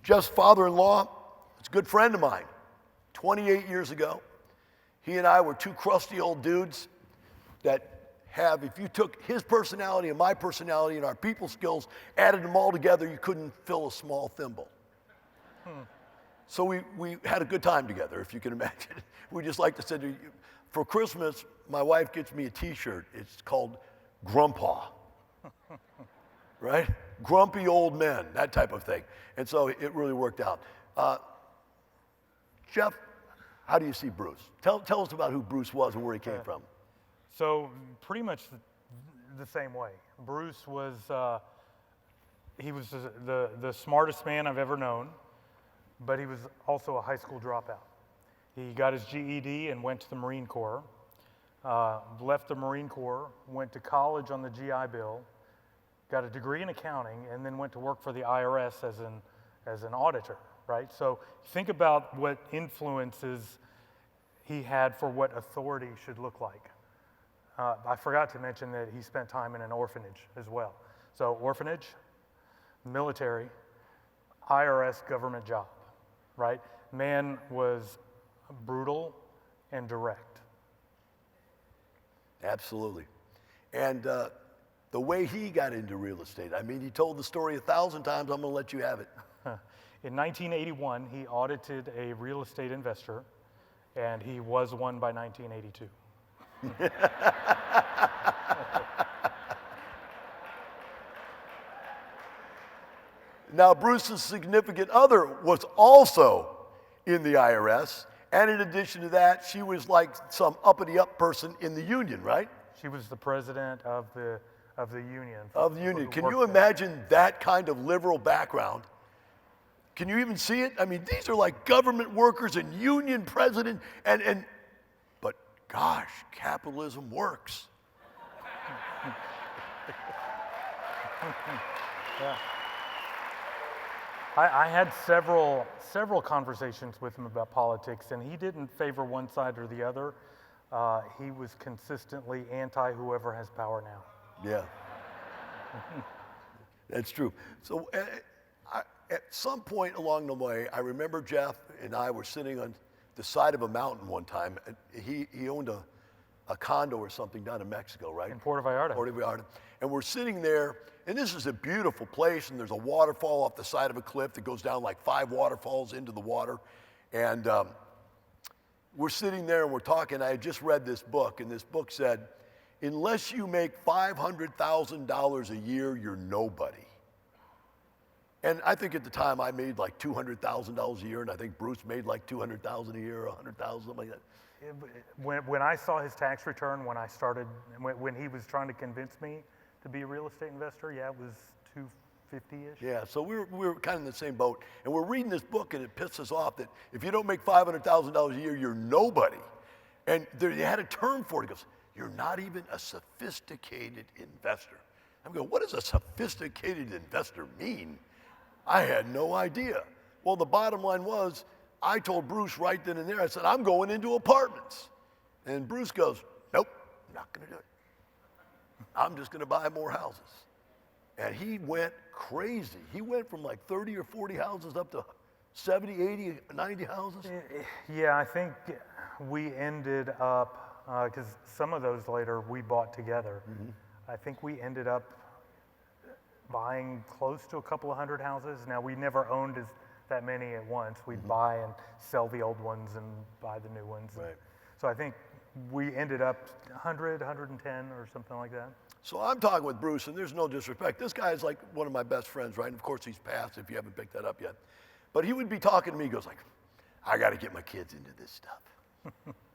Jeff's father-in-law is a good friend of mine. 28 years ago, he and I were two crusty old dudes that have, if you took his personality and my personality and our people skills, added them all together, you couldn't fill a small thimble. So we had a good time together, if you can imagine. We just like to say, for Christmas, my wife gets me a t-shirt. It's called Grandpa, right? Grumpy old men, that type of thing. And so it really worked out. Jeff, how do you see Bruce? Tell us about who Bruce was and where he came from. So pretty much the same way. Bruce was, he was the smartest man I've ever known, but he was also a high school dropout. He got his GED and went to the Marine Corps, left the Marine Corps, went to college on the GI Bill, got a degree in accounting, and then went to work for the IRS as an auditor, right? So think about what influences he had for what authority should look like. I forgot to mention that he spent time in an orphanage as well. So orphanage, military, IRS government job, right? Man was brutal and direct. Absolutely. And the way he got into real estate, I mean, he told the story 1,000 times. I'm going to let you have it. In 1981, he audited a real estate investor, and he was one by 1982. Now, Bruce's significant other was also in the IRS, and in addition to that, she was like some uppity-up person in the union, right? She was the president of the union. Of the union. Can you imagine that kind of liberal background? Can you even see it? I mean, these are like government workers and union president, but gosh, capitalism works. Yeah. I had several conversations with him about politics, and he didn't favor one side or the other. He was consistently anti whoever has power now. Yeah, that's true. So at some point along the way, I remember Jeff and I were sitting on the side of a mountain one time. He owned a condo or something down in Mexico, right? In Puerto Vallarta. Puerto Vallarta. And we're sitting there, and this is a beautiful place, and there's a waterfall off the side of a cliff that goes down like 5 waterfalls into the water. And we're sitting there and we're talking. I had just read this book, and this book said, unless you make $500,000 a year, you're nobody. And I think at the time I made like $200,000 a year, and I think Bruce made like $200,000 a year, or $100,000, something like that. When I saw his tax return, when he was trying to convince me to be a real estate investor, yeah, it was 250-ish. Yeah, so we were kind of in the same boat. And we're reading this book, and it pisses us off that if you don't make $500,000 a year, you're nobody. And they had a term for it. He goes, you're not even a sophisticated investor. I'm going, what does a sophisticated investor mean? I had no idea. Well, the bottom line was, I told Bruce right then and there, I said, I'm going into apartments. And Bruce goes, nope, I'm not going to do it. I'm just going to buy more houses. And he went crazy. He went from like 30 or 40 houses up to 70, 80, 90 houses. Yeah, I think we ended up, because some of those later we bought together. Mm-hmm. I think we ended up buying close to a couple of hundred houses. Now, we never owned that many at once. We'd buy and sell the old ones and buy the new ones. Right. So I think we ended up 100, 110 or something like that. So I'm talking with Bruce, and there's no disrespect. This guy is like one of my best friends, right? And of course, he's passed if you haven't picked that up yet. But he would be talking to me, he goes like, I got to get my kids into this stuff.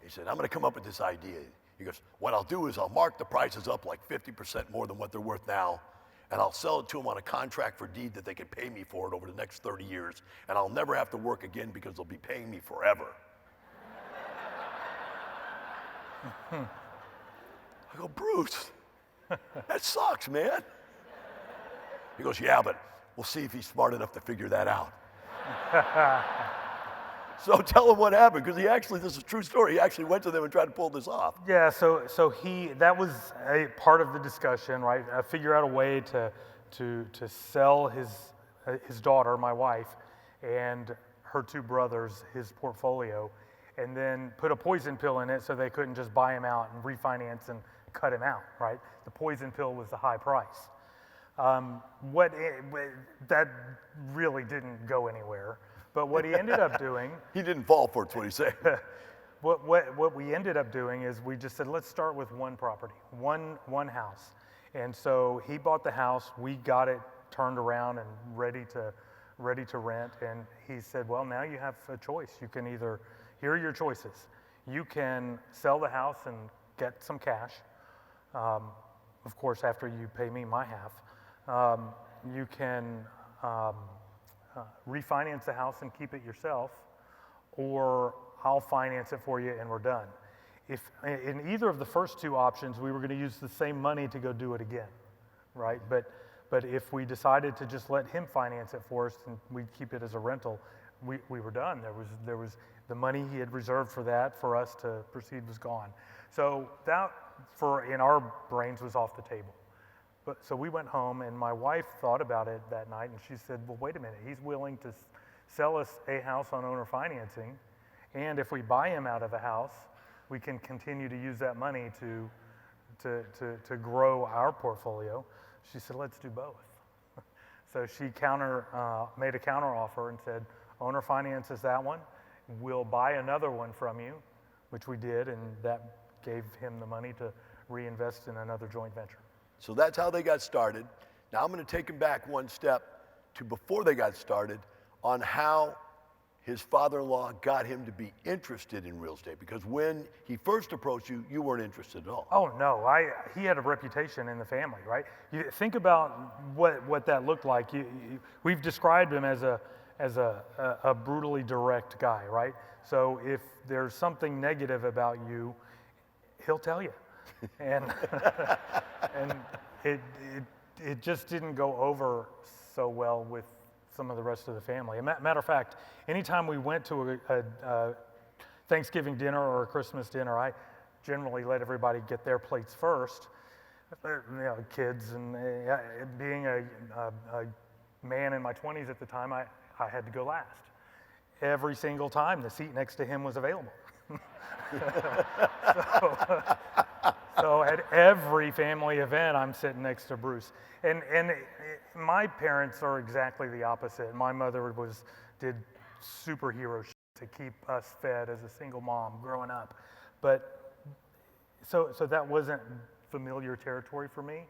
He said, I'm going to come up with this idea. He goes, what I'll do is I'll mark the prices up like 50% more than what they're worth now, and I'll sell it to them on a contract for deed that they can pay me for it over the next 30 years, and I'll never have to work again because they'll be paying me forever. I go, Bruce, that sucks, man. He goes, yeah, but we'll see if he's smart enough to figure that out. So tell him what happened, because this is a true story. He actually went to them and tried to pull this off. Yeah, so that was a part of the discussion, right? Figure out a way to sell his daughter, my wife, and her two brothers his portfolio, and then put a poison pill in it so they couldn't just buy him out and refinance and cut him out, right? The poison pill was the high price. That really didn't go anywhere. But what he ended up doing, He didn't fall for it, that's what he's saying. what we ended up doing is we just said, let's start with one property, one house. And so he bought the house, we got it turned around and ready to rent. And he said, well, now you have a choice. You can either, here are your choices. You can sell the house and get some cash, of course, after you pay me my half. You can refinance the house and keep it yourself, or I'll finance it for you and we're done. If in either of the first two options, we were going to use the same money to go do it again, right? But if we decided to just let him finance it for us and we'd keep it as a rental, we were done. There was the money he had reserved for that for us to proceed was gone. So that in our brains was off the table. So we went home and my wife thought about it that night and she said, well, wait a minute, he's willing to sell us a house on owner financing, and if we buy him out of a house, we can continue to use that money to grow our portfolio. She said, let's do both. So she made a counter offer and said, owner finances that one, we'll buy another one from you, which we did, and that gave him the money to reinvest in another joint venture. So that's how they got started. Now I'm going to take him back one step to before they got started on how his father-in-law got him to be interested in real estate. Because when he first approached you, you weren't interested at all. Oh no, he had a reputation in the family, right? You think about what that looked like. We've described him as a brutally direct guy, right? So if there's something negative about you, he'll tell you. And and it just didn't go over so well with some of the rest of the family. Matter of fact, anytime we went to a Thanksgiving dinner or a Christmas dinner, I generally let everybody get their plates first. You know, kids, and being a man in my 20s at the time, I had to go last. Every single time, the seat next to him was available. So at every family event, I'm sitting next to Bruce. And my parents are exactly the opposite. My mother did superhero shit to keep us fed as a single mom growing up. But so that wasn't familiar territory for me.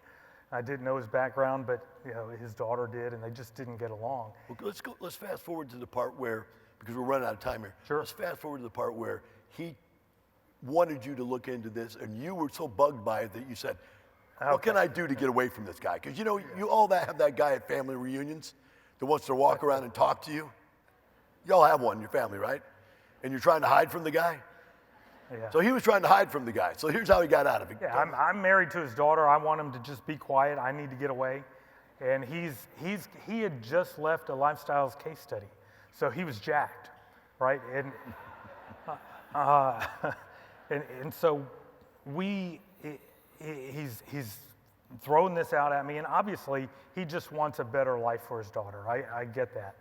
I didn't know his background, but you know, his daughter did, and they just didn't get along. Well, let's fast forward to the part where, because we're running out of time here. Sure. Let's fast forward to the part where he wanted you to look into this, and you were so bugged by it that you said, what can I do to get away from this guy? Because you know, you all have that guy at family reunions that wants to walk around and talk to you. You all have one in your family, right? And you're trying to hide from the guy? Yeah. So he was trying to hide from the guy. So here's how he got out of it. Yeah, I'm married to his daughter. I want him to just be quiet. I need to get away. And he had just left a lifestyles case study. So he was jacked, right? And so he's throwing this out at me, and obviously he just wants a better life for his daughter. I get that.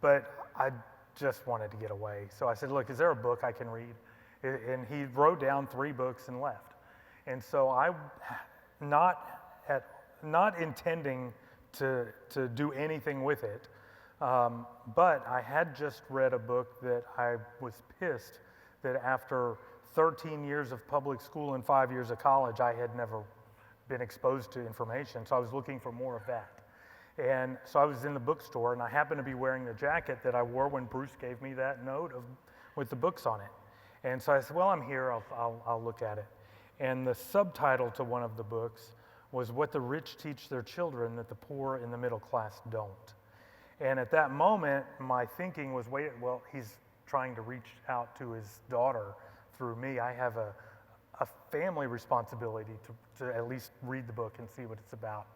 But I just wanted to get away. So I said, look, is there a book I can read? And he wrote down 3 books and left. And so I, not intending to do anything with it, but I had just read a book that I was pissed that after 13 years of public school and 5 years of college, I had never been exposed to information. So I was looking for more of that. And so I was in the bookstore, and I happened to be wearing the jacket that I wore when Bruce gave me that note with the books on it. And so I said, well, I'm here, I'll look at it. And the subtitle to one of the books was What the Rich Teach Their Children That the Poor and the Middle Class Don't. And at that moment, my thinking was, well, he's trying to reach out to his daughter through me. I have a family responsibility to at least read the book and see what it's about.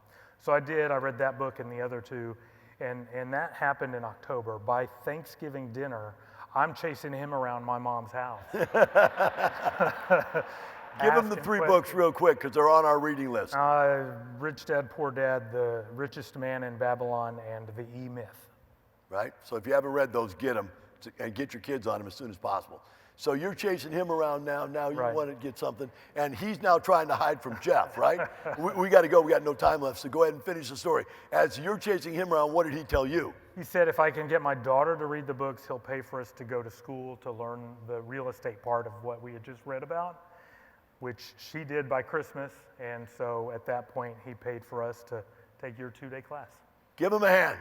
So I did. I read that book and the other 2, and that happened in October. By Thanksgiving dinner, I'm chasing him around my mom's house. Give him the 3 books real quick, because they're on our reading list. Rich Dad, Poor Dad, The Richest Man in Babylon, and The E-Myth. right? So if you haven't read those, get them and get your kids on them as soon as possible. So you're chasing him around now. Now you Right. want to get something, and he's now trying to hide from Jeff, right? we got to go. We got no time left, so go ahead and finish the story. As you're chasing him around, what did he tell you? He said if I can get my daughter to read the books, he'll pay for us to go to school to learn the real estate part of what we had just read about, which she did by Christmas. And so at that point, he paid for us to take your 2-day class. Give him a hand.